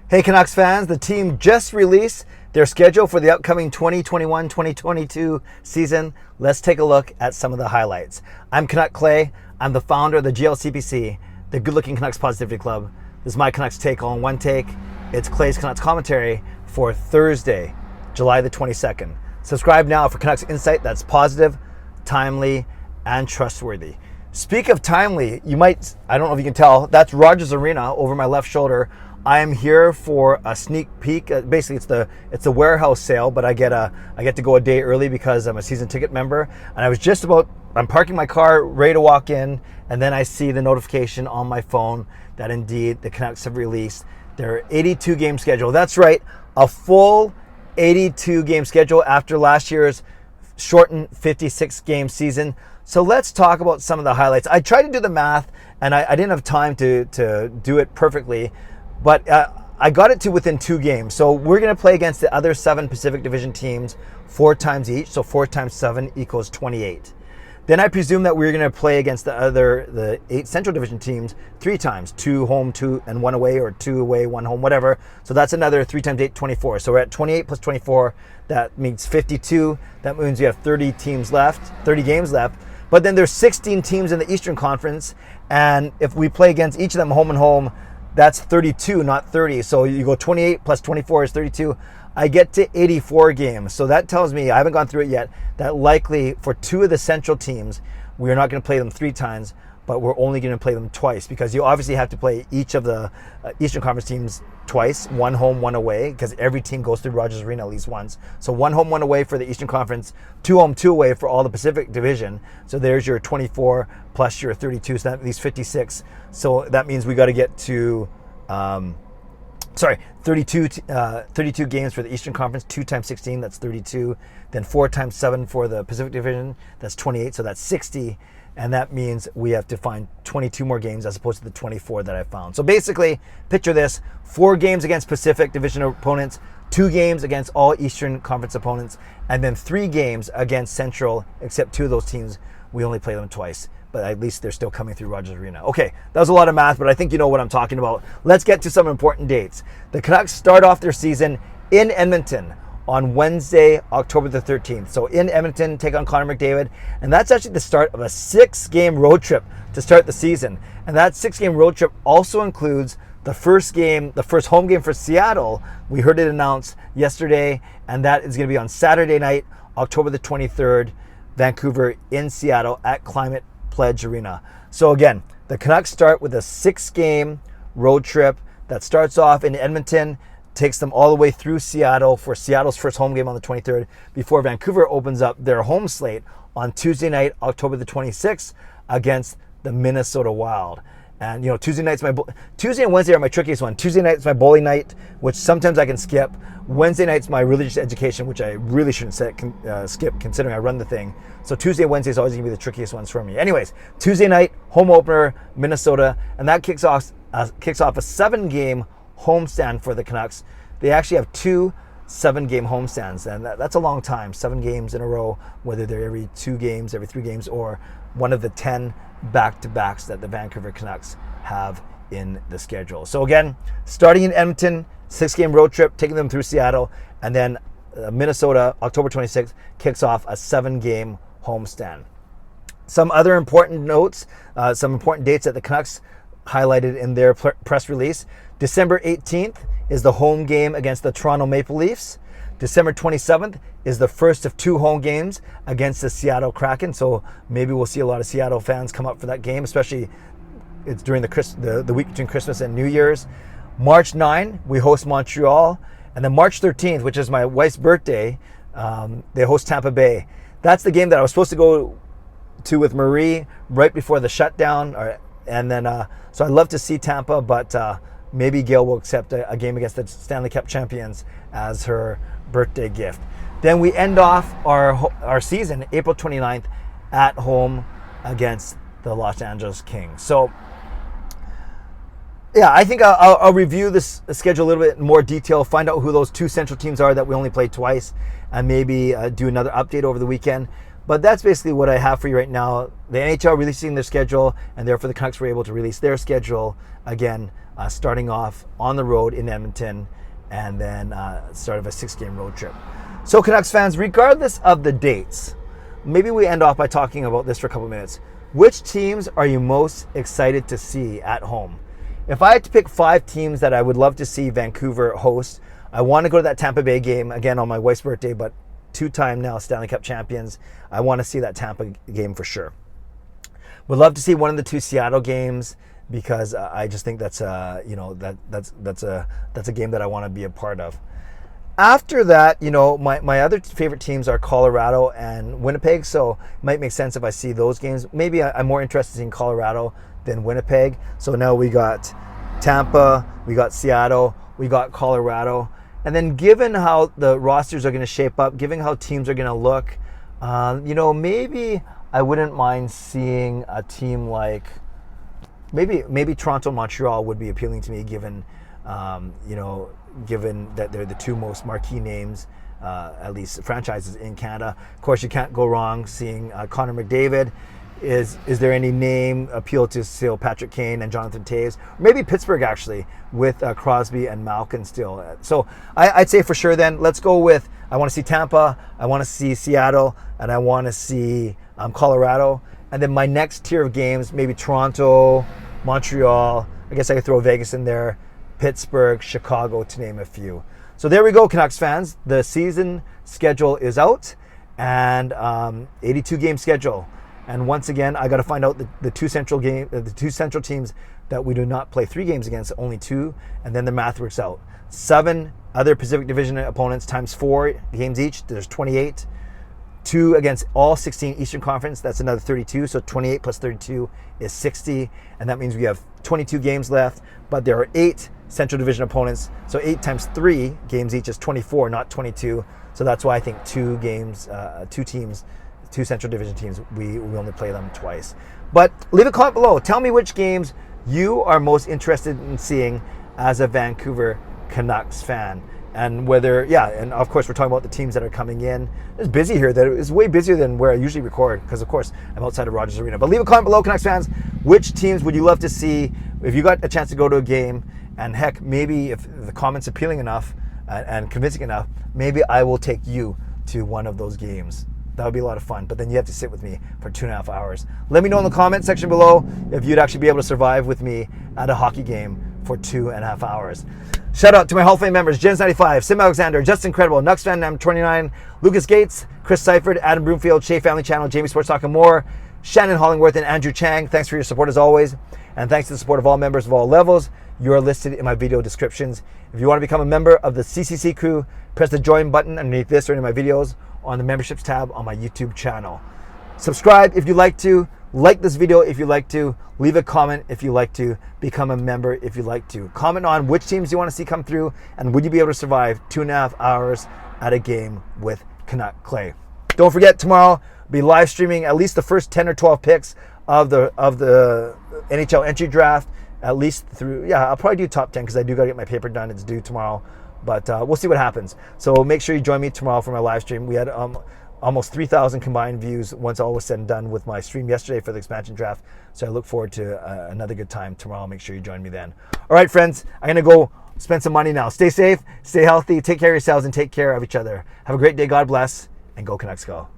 Hey Canucks fans, the team just released their schedule for the upcoming 2021-2022 season. Let's take a look at some of the highlights. I'm Canuck Clay. I'm the founder of the GLCPC, the Good Looking Canucks Positivity Club. This is my Canucks take on one take. It's Clay's Canucks commentary for Thursday, July the 22nd. Subscribe now for Canucks insight that's positive, timely, and trustworthy. Speak of timely, I don't know if you can tell, that's Rogers Arena over my left shoulder. I am here for a sneak peek. Basically, it's a warehouse sale, but I get to go a day early because I'm a season ticket member. And I'm parking my car, ready to walk in, and then I see the notification on my phone that indeed the Canucks have released their 82 game schedule. That's right, a full 82 game schedule after last year's shortened 56 game season. So let's talk about some of the highlights. I tried to do the math, and I didn't have time to do it perfectly. But I got it to within 2 games. So we're going to play against the other 7 Pacific Division teams 4 times each. So 4 times 7 equals 28. Then I presume that we're going to play against the 8 Central Division teams 3 times. 2 home, 2 and 1 away, or 2 away, 1 home, whatever. So that's another 3 times 8, 24. So we're at 28 plus 24. That means 52. That means we have 30 games left. But then there's 16 teams in the Eastern Conference. And if we play against each of them home and home, that's 32, not 30. So you go 28 plus 24 is 32. I get to 84 games. So that tells me, I haven't gone through it yet, that likely for 2 of the Central teams, we're not going to play them 3 times, but we're only going to play them twice, because you obviously have to play each of the Eastern Conference teams twice, 1 home, 1 away, because every team goes through Rogers Arena at least once. So 1 home, 1 away for the Eastern Conference, 2 home, 2 away for all the Pacific Division. So there's your 24 plus your 32, so that leaves 56. So that means we got to get to 32 games for the Eastern Conference, 2 times 16, that's 32. Then 4 times 7 for the Pacific Division, that's 28, so that's 60. And that means we have to find 22 more games as opposed to the 24 that I found. So basically, picture this: 4 games against Pacific Division opponents, 2 games against all Eastern Conference opponents, and then 3 games against Central, except 2 of those teams, we only play them twice. But at least they're still coming through Rogers Arena. Okay, that was a lot of math, but I think you know what I'm talking about. Let's get to some important dates. The Canucks start off their season in Edmonton on Wednesday, October the 13th. So in Edmonton, take on Connor McDavid. And that's actually the start of a 6-game road trip to start the season. And that 6-game road trip also includes the first home game for Seattle. We heard it announced yesterday, and that is going to be on Saturday night, October the 23rd, Vancouver in Seattle at Climate Pledge Arena. So again, the Canucks start with a 6-game road trip that starts off in Edmonton, takes them all the way through Seattle for Seattle's first home game on the 23rd, before Vancouver opens up their home slate on Tuesday night, October the 26th, against the Minnesota Wild. And Tuesday and Wednesday are my trickiest one. Tuesday night's my bowling night, which sometimes I can skip. Wednesday night's my religious education, which I really shouldn't skip, considering I run the thing. So Tuesday and Wednesday is always going to be the trickiest ones for me. Anyways, Tuesday night, home opener, Minnesota, and that kicks off a 7-game homestand for the Canucks. They actually have 2 7-game homestands, and that's a long time. 7 games in a row, whether they're every 2 games, every 3 games, or one of the 10 back-to-backs that the Vancouver Canucks have in the schedule. So again, starting in Edmonton, 6-game road trip, taking them through Seattle, and then Minnesota, October 26th, kicks off a 7-game homestand. Some other important notes, some important dates that the Canucks highlighted in their press release. December 18th is the home game against the Toronto Maple Leafs. December 27th is the first of 2 home games against the Seattle Kraken. So maybe we'll see a lot of Seattle fans come up for that game, especially it's during the week between Christmas and New Year's. March 9, we host Montreal. And then March 13th, which is my wife's birthday, they host Tampa Bay. That's the game that I was supposed to go to with Marie right before the shutdown. So I'd love to see Tampa, but maybe Gail will accept a game against the Stanley Cup champions as her birthday gift. Then we end off our season April 29th at home against the Los Angeles Kings. So yeah, I think I'll review this schedule a little bit in more detail, find out who those 2 Central teams are that we only played twice, and maybe do another update over the weekend. But that's basically what I have for you right now. The NHL releasing their schedule, and therefore the Canucks were able to release their schedule again starting off on the road in Edmonton, and then start of a 6-game road trip. So Canucks fans, regardless of the dates, maybe we end off by talking about this for a couple minutes. Which teams are you most excited to see at home? If I had to pick 5 teams that I would love to see Vancouver host, I want to go to that Tampa Bay game, again on my wife's birthday, but 2-time now Stanley Cup champions. I want to see that Tampa game for sure. Would love to see one of the 2 Seattle games, because I just think that's a game that I want to be a part of. After that, my other favorite teams are Colorado and Winnipeg, so it might make sense if I see those games. Maybe I'm more interested in Colorado than Winnipeg. So now we got Tampa, we got Seattle, we got Colorado. And then given how the rosters are going to shape up, given how teams are going to look, maybe I wouldn't mind seeing a team like maybe Toronto, Montreal would be appealing to me, given that they're the 2 most marquee names, at least franchises in Canada. Of course, you can't go wrong seeing Connor McDavid. Is there any name appeal to still Patrick Kane and Jonathan Toews? Maybe Pittsburgh, actually, with Crosby and Malkin still. So I'd say for sure then, let's go with, I want to see Tampa, I want to see Seattle, and I want to see Colorado. And then my next tier of games, maybe Toronto, Montreal, I guess I could throw Vegas in there, Pittsburgh, Chicago, to name a few. So there we go, Canucks fans. The season schedule is out, and 82-game schedule. And once again, I got to find out the two central teams that we do not play 3 games against, only 2, and then the math works out. 7 other Pacific Division opponents times 4 games each. There's 28. 2 against all 16 Eastern Conference. That's another 32. So 28 plus 32 is 60, and that means we have 22 games left. But there are 8 Central Division opponents. So 8 times 3 games each is 24, not 22. So that's why I think 2 teams. 2 Central Division teams, we only play them twice. But leave a comment below. Tell me which games you are most interested in seeing as a Vancouver Canucks fan. And whether, and of course we're talking about the teams that are coming in. It's busy here. It's way busier than where I usually record, because of course I'm outside of Rogers Arena. But leave a comment below, Canucks fans. Which teams would you love to see if you got a chance to go to a game? And heck, maybe if the comment's appealing enough and convincing enough, maybe I will take you to one of those games. That would be a lot of fun, but then you have to sit with me for 2.5 hours. Let me know in the comment section below if you'd actually be able to survive with me at a hockey game for 2.5 hours. Shout out to my Hall of Fame members: Jens95, Sim Alexander, Justin Credible, Nux Fan Nam 29, Lucas Gates, Chris Seifert, Adam Broomfield, Shea Family Channel, Jamie Sports Talk and more, Shannon Hollingworth, and Andrew Chang. Thanks for your support as always, and thanks to the support of all members of all levels. You are listed in my video descriptions. If you want to become a member of the CCC crew, press the join button underneath this or any of my videos on the memberships tab on my YouTube channel. Subscribe if you'd like to, like this video if you'd like to, leave a comment if you'd like to, become a member if you'd like to. Comment on which teams you want to see come through, and would you be able to survive 2.5 hours at a game with Canuck Clay. Don't forget, tomorrow I'll be live streaming at least the first 10 or 12 picks of the NHL entry draft, at least through, I'll probably do top 10 because I do got to get my paper done. It's due tomorrow. But we'll see what happens. So make sure you join me tomorrow for my live stream. We had almost 3,000 combined views once all was said and done with my stream yesterday for the expansion draft. So I look forward to another good time tomorrow. Make sure you join me then. All right, friends, I'm going to go spend some money now. Stay safe, stay healthy, take care of yourselves, and take care of each other. Have a great day. God bless, and go Canucks go.